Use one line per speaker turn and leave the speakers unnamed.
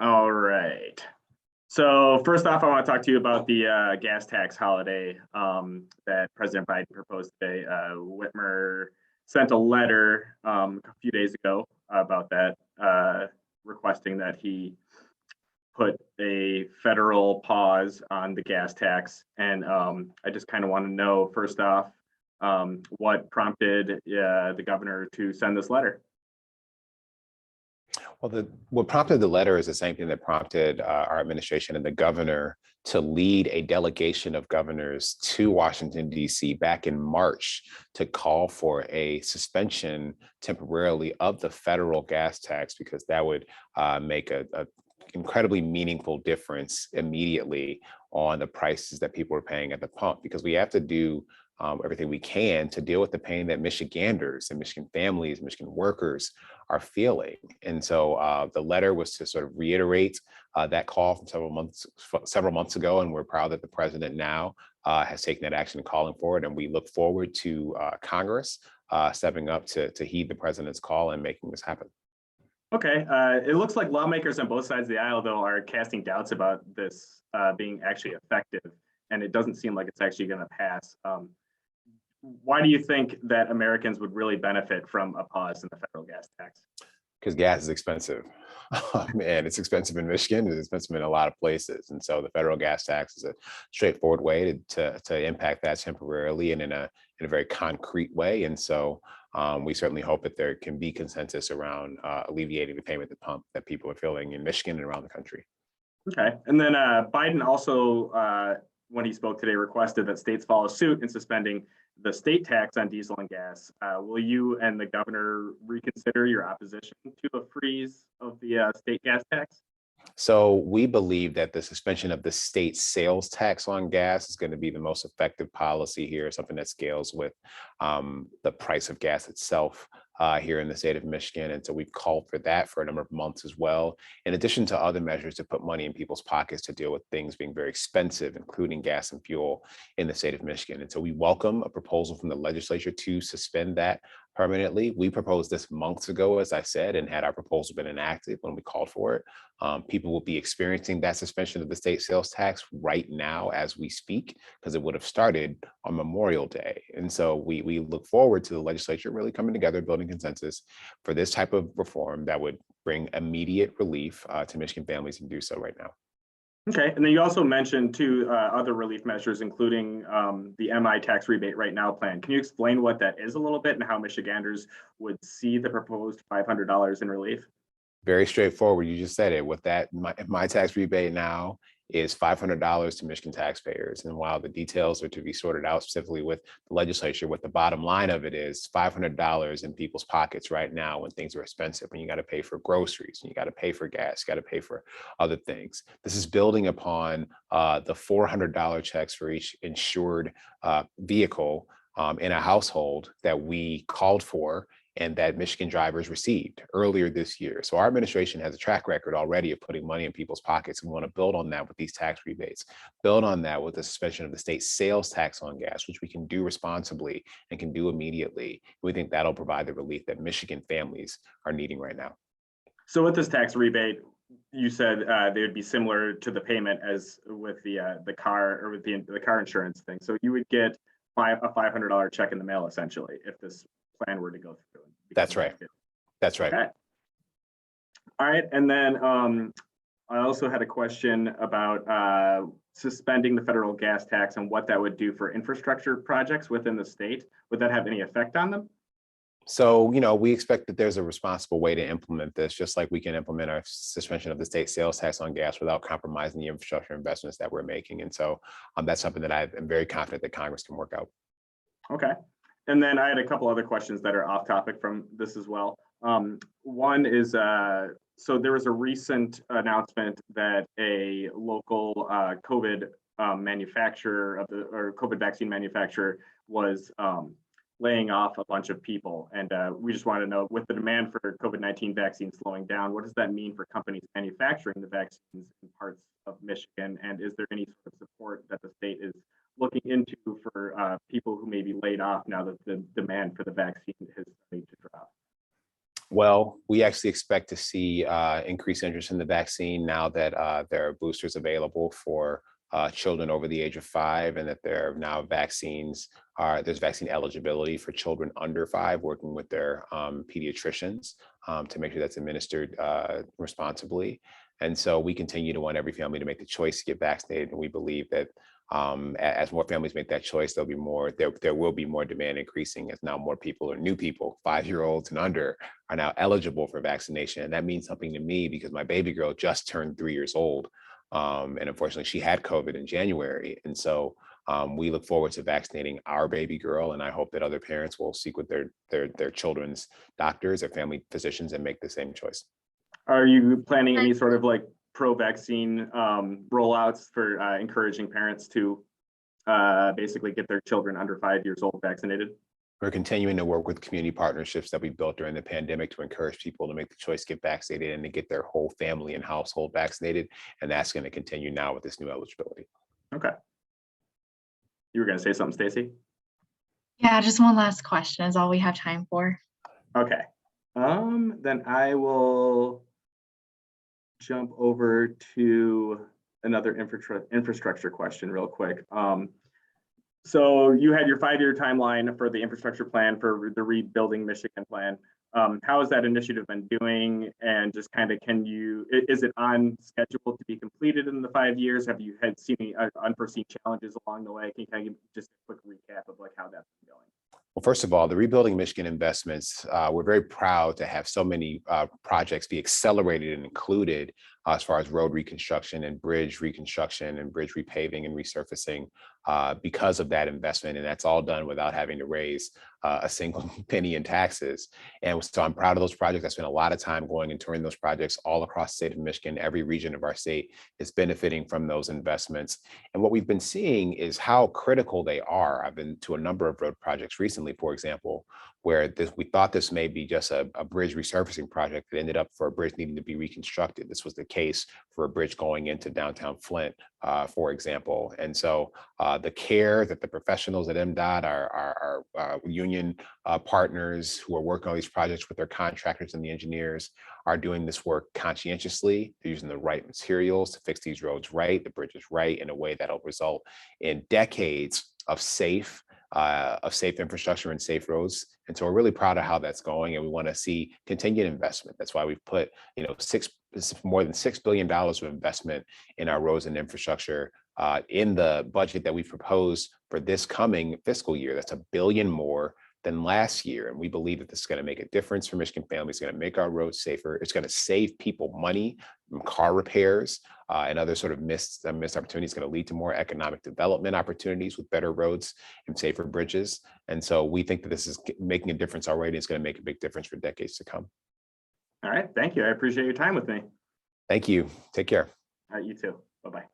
All right. So first off, I want to talk to you about the gas tax holiday that President Biden proposed today. Whitmer sent a letter a few days ago about that, requesting that he put a federal pause on the gas tax. And I just kind of want to know, first off, what prompted the governor to send this letter?
Well, what prompted the letter is the same thing that prompted our administration and the governor to lead a delegation of governors to Washington, D.C. back in March to call for a suspension temporarily of the federal gas tax, because that would make a incredibly meaningful difference immediately on the prices that people are paying at the pump, because we have to do everything we can to deal with the pain that Michiganders and Michigan families, Michigan workers are feeling. And so the letter was to sort of reiterate that call from several months ago, and we're proud that the president now has taken that action and calling for it. And we look forward to Congress stepping up to heed the president's call and making this happen.
Okay, it looks like lawmakers on both sides of the aisle, though, are casting doubts about this being actually effective, and it doesn't seem like it's actually going to pass. Why do you think that Americans would really benefit from a pause in the federal gas tax?
Because gas is expensive. And it's expensive in Michigan, it's expensive in a lot of places. And so the federal gas tax is a straightforward way to impact that temporarily and in a very concrete way. And so we certainly hope that there can be consensus around alleviating the payment at the pump that people are feeling in Michigan and around the country.
Okay, and then Biden also, when he spoke today, requested that states follow suit in suspending the state tax on diesel and gas. Will you and the governor reconsider your opposition to a freeze of the state gas tax?
So we believe that the suspension of the state sales tax on gas is going to be the most effective policy here, something that scales with the price of gas itself here in the state of Michigan. And so we've called for that for a number of months as well, in addition to other measures to put money in people's pockets to deal with things being very expensive, including gas and fuel in the state of Michigan. And so we welcome a proposal from the legislature to suspend that permanently. We proposed this months ago, as I said, and had our proposal been enacted when we called for it, people will be experiencing that suspension of the state sales tax right now as we speak, because it would have started on Memorial Day. And so we look forward to the legislature really coming together, building consensus for this type of reform that would bring immediate relief to Michigan families, and do so right now.
Okay, and then you also mentioned two other relief measures, including the MI tax rebate right now plan. Can you explain what that is a little bit and how Michiganders would see the proposed $500 in relief?
Very straightforward. You just said it. With that, my tax rebate now is $500 to Michigan taxpayers. And while the details are to be sorted out specifically with the legislature, what the bottom line of it is $500 in people's pockets right now when things are expensive, when you got to pay for groceries, and you got to pay for gas, you got to pay for other things. This is building upon the $400 checks for each insured vehicle in a household that we called for and that Michigan drivers received earlier this year. So our administration has a track record already of putting money in people's pockets. We want to build on that with these tax rebates, build on that with the suspension of the state sales tax on gas, which we can do responsibly and can do immediately. We think that'll provide the relief that Michigan families are needing right now.
So with this tax rebate, you said they would be similar to the payment as with the car, or with the car insurance thing. So you would get a $500 check in the mail essentially if this plan were to go through.
That's right. That's right.
Okay. All right, and then I also had a question about suspending the federal gas tax and what that would do for infrastructure projects within the state. Would that have any effect on them?
So, we expect that there's a responsible way to implement this, just like we can implement our suspension of the state sales tax on gas without compromising the infrastructure investments that we're making. And so that's something that I'm very confident that Congress can work out.
Okay. And then I had a couple other questions that are off topic from this as well. One is, so there was a recent announcement that a local COVID manufacturer or COVID vaccine manufacturer was laying off a bunch of people. And we just want to know, with the demand for COVID-19 vaccines slowing down, what does that mean for companies manufacturing the vaccines in parts of Michigan? And is there any sort of support that the state is looking into for people who may be laid off now that the demand for the vaccine has started to drop?
Well, we actually expect to see increased interest in the vaccine now that there are boosters available for children over the age of 5, and that there are now there's vaccine eligibility for children under 5, working with their pediatricians to make sure that's administered responsibly. And so we continue to want every family to make the choice to get vaccinated, and we believe that as more families make that choice, there will be more demand increasing as now more people or new people, 5-year-olds and under, are now eligible for vaccination. And that means something to me because my baby girl just turned 3 years old. And unfortunately, she had COVID in January. And so we look forward to vaccinating our baby girl. And I hope that other parents will seek with their children's doctors or family physicians and make the same choice.
Are you planning any sort of like pro-vaccine rollouts for encouraging parents to basically get their children under 5 years old vaccinated?
We're continuing to work with community partnerships that we built during the pandemic to encourage people to make the choice, get vaccinated, and to get their whole family and household vaccinated. And that's going to continue now with this new eligibility.
Okay. You were going to say something, Stacy?
Yeah, just one last question is all we have time for.
Okay. Then I will jump over to another infrastructure question real quick. So you had your 5-year timeline for the infrastructure plan for the Rebuilding Michigan plan. How has that initiative been doing? And just kind of, is it on schedule to be completed in the 5 years? Have you seen any unforeseen challenges along the way? Can you kind of give just a quick recap of like how that's been going?
Well, first of all, the Rebuilding Michigan investments, we're very proud to have so many projects be accelerated and included as far as road reconstruction and bridge reconstruction and bridge repaving and resurfacing because of that investment. And that's all done without having to raise a single penny in taxes. And so I'm proud of those projects. I spent a lot of time going and touring those projects all across the state of Michigan. Every region of our state is benefiting from those investments. And what we've been seeing is how critical they are. I've been to a number of road projects recently, for example, where we thought this may be just a bridge resurfacing project that ended up for a bridge needing to be reconstructed. This was the case for a bridge going into downtown Flint, for example. And so the care that the professionals at MDOT, our union partners who are working on these projects with their contractors and the engineers, are doing this work conscientiously. They're using the right materials to fix these roads right, the bridges right, in a way that'll result in decades of safe infrastructure and safe roads. And so we're really proud of how that's going, and we want to see continued investment. That's why we've put, more than $6 billion of investment in our roads and infrastructure in the budget that we proposed for this coming fiscal year. That's $1 billion more than last year. And we believe that this is going to make a difference for Michigan families. It's going to make our roads safer. It's going to save people money from car repairs and other sort of missed opportunities. It's going to lead to more economic development opportunities with better roads and safer bridges. And so we think that this is making a difference already. It's going to make a big difference for decades to come.
All right. Thank you. I appreciate your time with me.
Thank you. Take care.
All right. You too. Bye-bye.